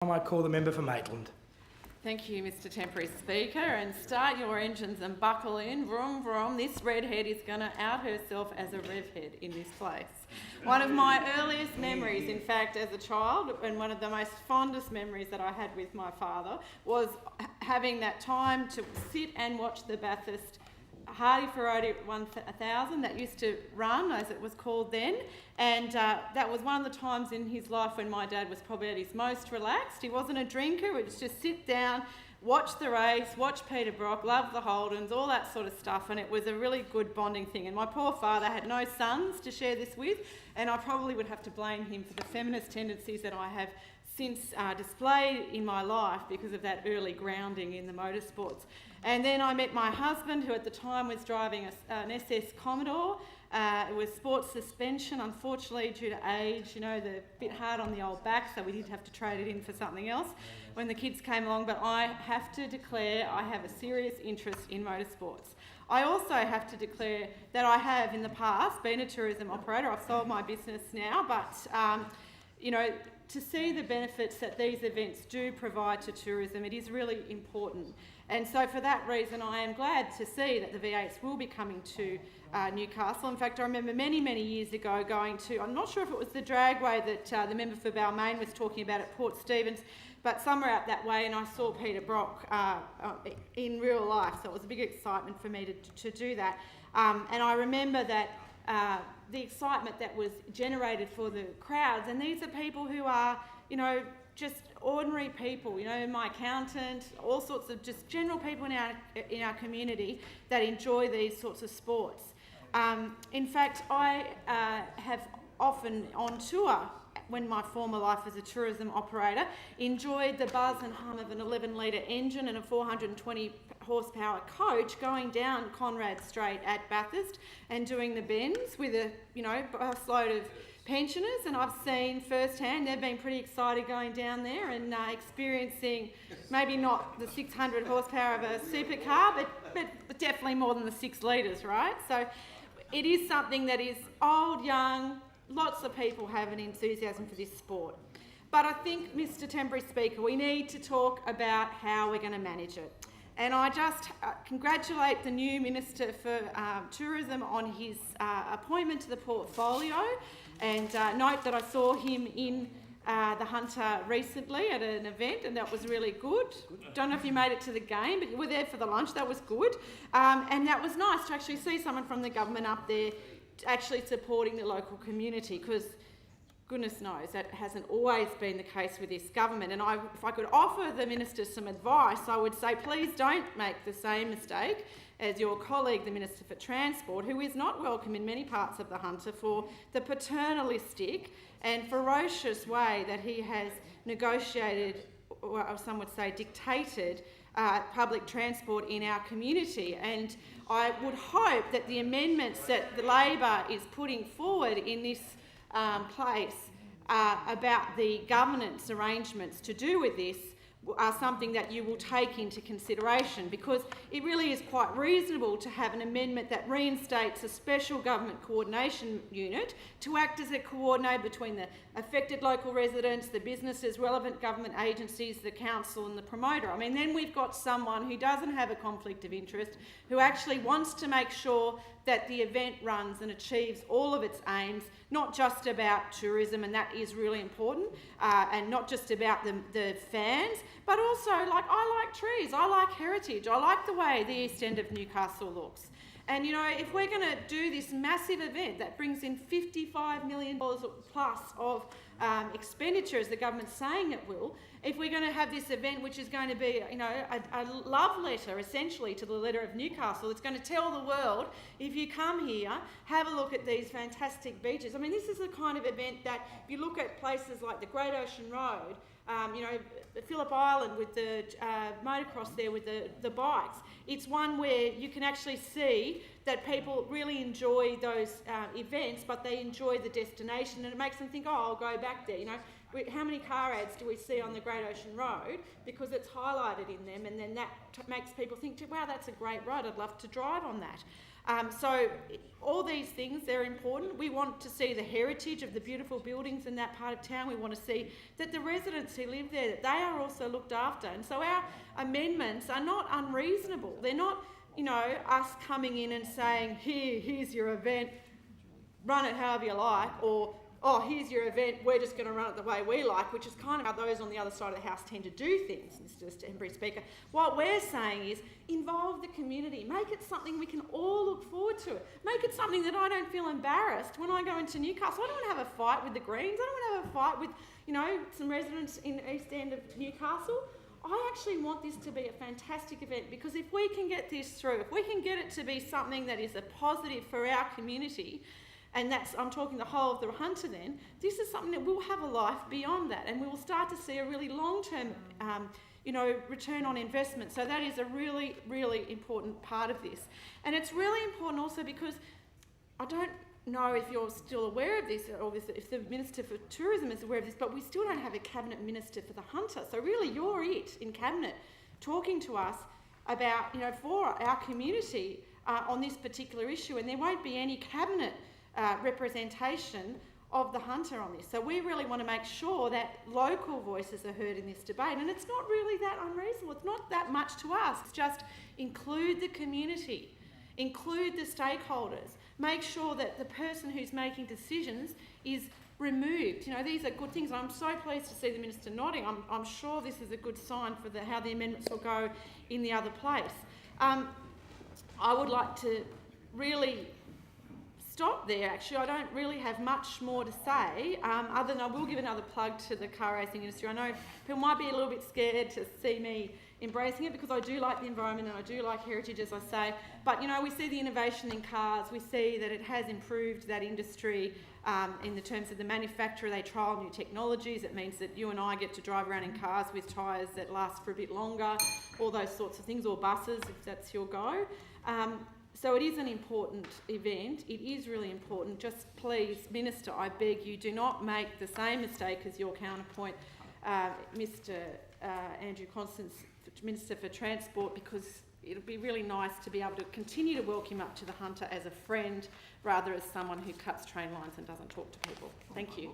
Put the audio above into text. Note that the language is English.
I might call the member for Maitland. Thank you, Mr Temporary Speaker, and start your engines and buckle in. Vroom, vroom. This redhead is going to out herself as a revhead in this place. One of my earliest memories, in fact, as a child, and one of the most fondest memories that I had with my father, was having that time to sit and watch the Bathurst Hardy Ferrari 1000 that used to run, as it was called then, and that was one of the times in his life when my dad was probably at his most relaxed. He wasn't a drinker, it was just sit down, watch the race, watch Peter Brock, love the Holdens, all that sort of stuff, and it was a really good bonding thing. And my poor father had no sons to share this with, and I probably would have to blame him for the feminist tendencies that I have since displayed in my life because of that early grounding in the motorsports. And then I met my husband, who at the time was driving an SS Commodore. It was sports suspension, unfortunately, due to age, you know, the bit hard on the old back, so we did have to trade it in for something else when the kids came along. But I have to declare I have a serious interest in motorsports. I also have to declare that I have in the past been a tourism operator. I've sold my business now, but you know, to see the benefits that these events do provide to tourism, it is really important. And so for that reason, I am glad to see that the V8s will be coming to Newcastle. In fact, I remember many, many years ago going to, I'm not sure if it was the dragway that the member for Balmain was talking about at Port Stephens, but somewhere out that way, and I saw Peter Brock in real life, so it was a big excitement for me to do that. And I remember that the excitement that was generated for the crowds, and these are people who are, you know, just ordinary people, you know, my accountant, all sorts of just general people in our community that enjoy these sorts of sports. In fact, I have often on tour, when my former life as a tourism operator, enjoyed the buzz and hum of an 11-litre engine and a 420 horsepower coach going down Conrod Straight at Bathurst and doing the bends with a, you know, busload of pensioners, and I've seen firsthand they've been pretty excited going down there and experiencing maybe not the 600 horsepower of a supercar, but definitely more than the 6 litres, right? So it is something that is old, young, lots of people have an enthusiasm for this sport. But I think, Mr Temporary Speaker, we need to talk about how we're going to manage it. And I just congratulate the new Minister for Tourism on his appointment to the portfolio, and note that I saw him in the Hunter recently at an event, and that was really good. Don't know if you made it to the game, but you were there for the lunch. That was good. And that was nice to actually see someone from the government up there actually supporting the local community, because goodness knows that hasn't always been the case with this government. And if I could offer the minister some advice, I would say please don't make the same mistake as your colleague, the Minister for Transport, who is not welcome in many parts of the Hunter for the paternalistic and ferocious way that he has negotiated, or some would say dictated, public transport in our community. And I would hope that the amendments that the Labor is putting forward in this place about the governance arrangements to do with this are something that you will take into consideration, because it really is quite reasonable to have an amendment that reinstates a special government coordination unit to act as a coordinator between the affected local residents, the businesses, relevant government agencies, the council and the promoter. I mean, then we've got someone who doesn't have a conflict of interest, who actually wants to make sure that the event runs and achieves all of its aims, not just about tourism, and that is really important, and not just about the fans, but also, like, I like trees, I like heritage, I like the way the east end of Newcastle looks. And, you know, if we're going to do this massive event that brings in $55 million plus of expenditure, as the government's saying it will, if we're going to have this event which is going to be, you know, a love letter, essentially, to the letter of Newcastle, it's going to tell the world, if you come here, have a look at these fantastic beaches. I mean, this is the kind of event that, if you look at places like the Great Ocean Road, you know, Phillip Island with the motocross there with the bikes, it's one where you can actually see that people really enjoy those events, but they enjoy the destination, and it makes them think, oh, I'll go back there. You know, how many car ads do we see on the Great Ocean Road because it's highlighted in them, and then that makes people think, wow, that's a great road, I'd love to drive on that. So all these things, they're important. We want to see the heritage of the beautiful buildings in that part of town. We want to see that the residents who live there, that they are also looked after. And so our amendments are not unreasonable. They're not, us coming in and saying, here's your event, run it however you like, or here's your event, we're just going to run it the way we like, which is kind of how those on the other side of the house tend to do things, Mr. Temporary Speaker. What we're saying is involve the community, make it something we can all look forward to, make it something that I don't feel embarrassed when I go into Newcastle. I don't want to have a fight with the Greens, I don't want to have a fight with, some residents in the east end of Newcastle. I actually want this to be a fantastic event, because if we can get this through, if we can get it to be something that is a positive for our community, and I'm talking the whole of the Hunter then, this is something that will have a life beyond that, and we will start to see a really long-term, return on investment. So that is a really, really important part of this. And it's really important also because I don't know if you're still aware of this, or if the Minister for Tourism is aware of this, but we still don't have a Cabinet Minister for the Hunter. So really you're it in Cabinet talking to us about, for our community on this particular issue, and there won't be any Cabinet representation of the Hunter on this. So we really want to make sure that local voices are heard in this debate, and it's not really that unreasonable. It's not that much to ask. It's just include the community, include the stakeholders, make sure that the person who's making decisions is removed. These are good things. I'm so pleased to see the Minister nodding. I'm sure this is a good sign for how the amendments will go in the other place. I would like to really stop there, actually. I don't really have much more to say, other than I will give another plug to the car racing industry. I know people might be a little bit scared to see me embracing it, because I do like the environment and I do like heritage, as I say, but we see the innovation in cars, we see that it has improved that industry in the terms of the manufacturer. They trial new technologies. It means that you and I get to drive around in cars with tyres that last for a bit longer, all those sorts of things, or buses if that's your go. So it is an important event. It is really important. Just please, Minister, I beg you, do not make the same mistake as your counterpoint, Mr. Andrew Constance, Minister for Transport, because it'll be really nice to be able to continue to welcome him up to the Hunter as a friend, rather as someone who cuts train lines and doesn't talk to people. Thank you.